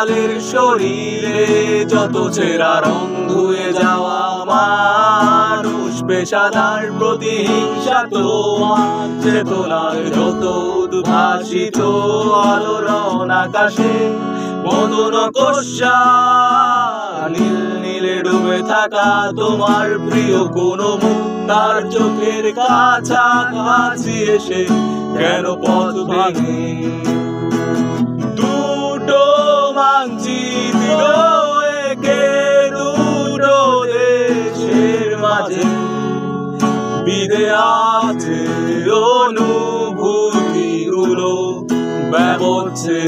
কালের শরীরে যত চেরা রং ধুয়ে যাওয়া মানুষ, পেশাদার প্রতিহিংসা তো চেতনার যত উদ্ভাসিত আলোড়ন আকাশে মদন কষা নীল নীলে ডুবে থাকা তোমার প্রিয় কোনো মুখ তার চোখের কাছাকাছি এসে কেন পথ ভাঙে। দুটো মানচিত্র একে দুটো দেশের মাঝে বিধে আছে অনুভূতিগুলো ব্যবচ্ছে।